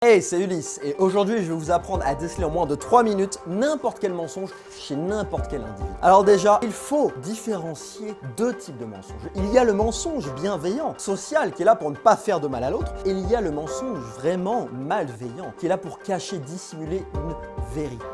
Hey, c'est Ulysse et aujourd'hui je vais vous apprendre à déceler en moins de 3 minutes n'importe quel mensonge chez n'importe quel individu. Alors déjà, il faut différencier deux types de mensonges. Il y a le mensonge bienveillant, social, qui est là pour ne pas faire de mal à l'autre, et il y a le mensonge vraiment malveillant, qui est là pour cacher, dissimuler une vérité.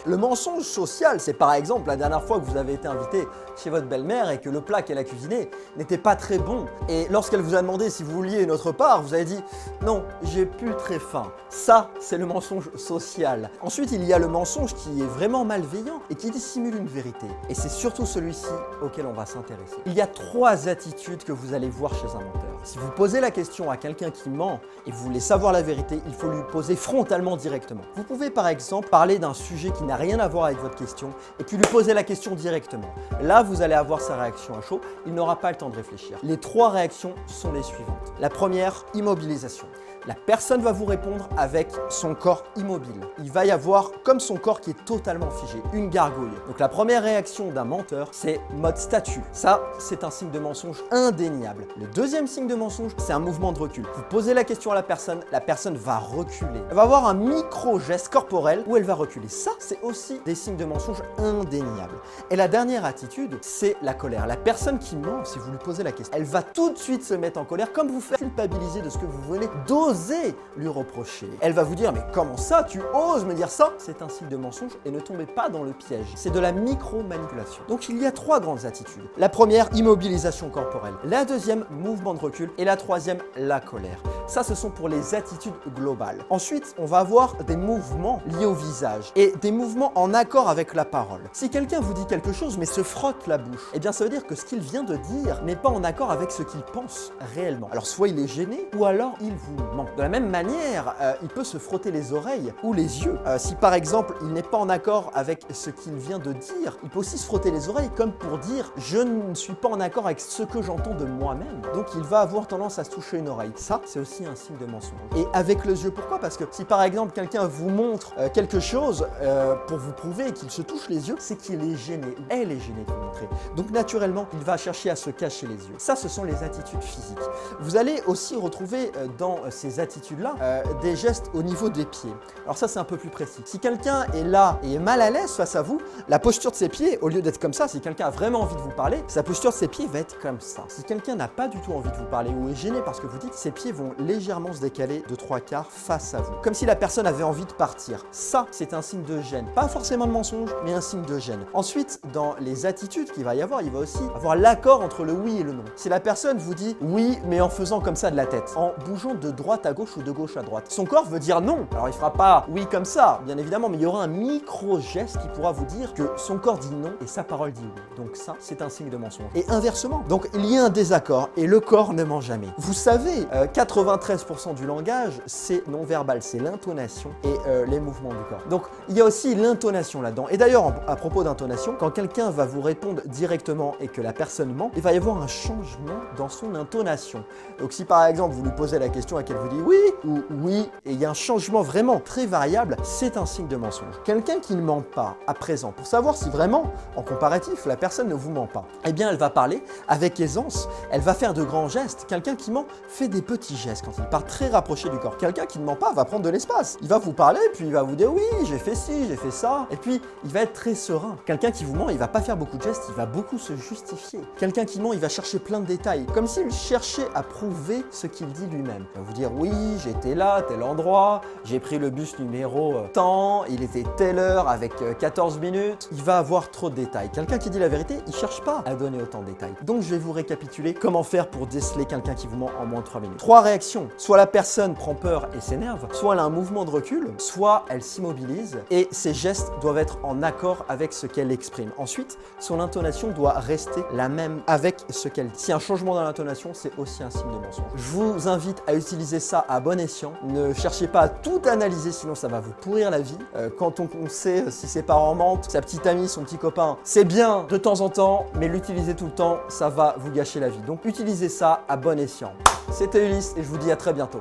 Le mensonge social, c'est par exemple la dernière fois que vous avez été invité chez votre belle-mère et que le plat qu'elle a cuisiné n'était pas très bon. Et lorsqu'elle vous a demandé si vous vouliez une autre part, vous avez dit « Non, j'ai plus très faim ». Ça, c'est le mensonge social. Ensuite, il y a le mensonge qui est vraiment malveillant et qui dissimule une vérité. Et c'est surtout celui-ci auquel on va s'intéresser. Il y a 3 attitudes que vous allez voir chez un menteur. Si vous posez la question à quelqu'un qui ment et vous voulez savoir la vérité, il faut lui poser frontalement directement. Vous pouvez par exemple parler d'un sujet qui n'a rien à voir avec votre question et puis lui poser la question directement. Là, vous allez avoir sa réaction à chaud, il n'aura pas le temps de réfléchir. Les 3 réactions sont les suivantes. La première, immobilisation. La personne va vous répondre avec son corps immobile. Il va y avoir comme son corps qui est totalement figé, une gargouille. Donc la première réaction d'un menteur, c'est mode statue. Ça, c'est un signe de mensonge indéniable. Le deuxième signe de mensonge, c'est un mouvement de recul. Vous posez la question à la personne va reculer. Elle va avoir un micro-geste corporel où elle va reculer. Ça, c'est aussi des signes de mensonge indéniables. Et la dernière attitude, c'est la colère. La personne qui ment, si vous lui posez la question, elle va tout de suite se mettre en colère, comme vous faites culpabiliser de ce que vous venez d'oser lui reprocher. Elle va vous dire, mais comment ça, tu oses me dire ça? C'est un signe de mensonge et ne tombez pas dans le piège. C'est de la micro-manipulation. Donc il y a 3 grandes attitudes. La première, immobilisation corporelle. La deuxième, mouvement de recul. Et la troisième, la colère. Ça, ce sont pour les attitudes globales. Ensuite, on va avoir des mouvements liés au visage et des mouvements en accord avec la parole. Si quelqu'un vous dit quelque chose mais se frotte la bouche, eh bien ça veut dire que ce qu'il vient de dire n'est pas en accord avec ce qu'il pense réellement. Alors soit il est gêné ou alors il vous ment. De la même manière, il peut se frotter les oreilles ou les yeux. Si par exemple il n'est pas en accord avec ce qu'il vient de dire, il peut aussi se frotter les oreilles comme pour dire « je ne suis pas en accord avec ce que j'entends de moi-même ». Donc il va avoir tendance à se toucher une oreille. Ça, c'est aussi un signe de mensonge. Et avec les yeux, pourquoi? Parce que si par exemple quelqu'un vous montre quelque chose pour vous prouver qu'il se touche les yeux, c'est qu'il est gêné ou elle est gênée de vous montrer. Donc naturellement, il va chercher à se cacher les yeux. Ça, ce sont les attitudes physiques. Vous allez aussi retrouver dans ces attitudes-là des gestes au niveau des pieds. Alors ça, c'est un peu plus précis. Si quelqu'un est là et est mal à l'aise face à vous, la posture de ses pieds, au lieu d'être comme ça, si quelqu'un a vraiment envie de vous parler, sa posture de ses pieds va être comme ça. Si quelqu'un n'a pas du tout envie de vous parler ou est gêné parce que vous dites, ses pieds vont légèrement se décaler de 3/4 face à vous. Comme si la personne avait envie de partir. Ça, c'est un signe de gêne. Pas forcément de mensonge, mais un signe de gêne. Ensuite, dans les attitudes qu'il va y avoir, il va aussi avoir l'accord entre le oui et le non. Si la personne vous dit oui, mais en faisant comme ça de la tête, en bougeant de droite à gauche ou de gauche à droite, son corps veut dire non. Alors il fera pas oui comme ça, bien évidemment, mais il y aura un micro-geste qui pourra vous dire que son corps dit non et sa parole dit oui. Donc ça, c'est un signe de mensonge. Et inversement, donc il y a un désaccord et le corps ne ment jamais. Vous savez, 93% du langage, c'est non-verbal, c'est l'intonation et les mouvements du corps. Donc il y a aussi l'intonation là-dedans. Et d'ailleurs, à propos d'intonation, quand quelqu'un va vous répondre directement et que la personne ment, il va y avoir un changement dans son intonation. Donc si par exemple, vous lui posez la question et qu'elle vous dit oui ou oui, et il y a un changement vraiment très variable, c'est un signe de mensonge. Quelqu'un qui ne ment pas à présent, pour savoir si vraiment, en comparatif, la personne ne vous ment pas, eh bien elle va parler avec aisance, elle va faire de grands gestes. Quelqu'un qui ment fait des petits gestes quand il part très rapproché du corps. Quelqu'un qui ne ment pas va prendre de l'espace. Il va vous parler, puis il va vous dire oui, j'ai fait ci, j'ai fait ça, et puis il va être très serein. Quelqu'un qui vous ment, il va pas faire beaucoup de gestes, il va beaucoup se justifier. Quelqu'un qui ment, il va chercher plein de détails, comme s'il cherchait à prouver ce qu'il dit lui-même. Il va vous dire oui, j'étais là, tel endroit, j'ai pris le bus numéro tant, il était telle heure avec 14 minutes. Il va avoir trop de détails. Quelqu'un qui dit la vérité, il cherche pas à donner autant de détails. Donc je vais vous récapituler comment faire pour déceler quelqu'un qui vous ment en moins de 3 minutes. 3 réactions. Soit la personne prend peur et s'énerve, soit elle a un mouvement de recul, soit elle s'immobilise et ses gestes doivent être en accord avec ce qu'elle exprime. Ensuite, son intonation doit rester la même avec ce qu'elle dit. Si un changement dans l'intonation, c'est aussi un signe de mensonge. Je vous invite à utiliser ça à bon escient. Ne cherchez pas à tout analyser, sinon ça va vous pourrir la vie. Quand on sait si ses parents mentent, sa petite amie, son petit copain, c'est bien de temps en temps, mais l'utiliser tout le temps, ça va vous gâcher la vie. Donc utilisez ça à bon escient. C'était Ulysse et je vous dis à très bientôt.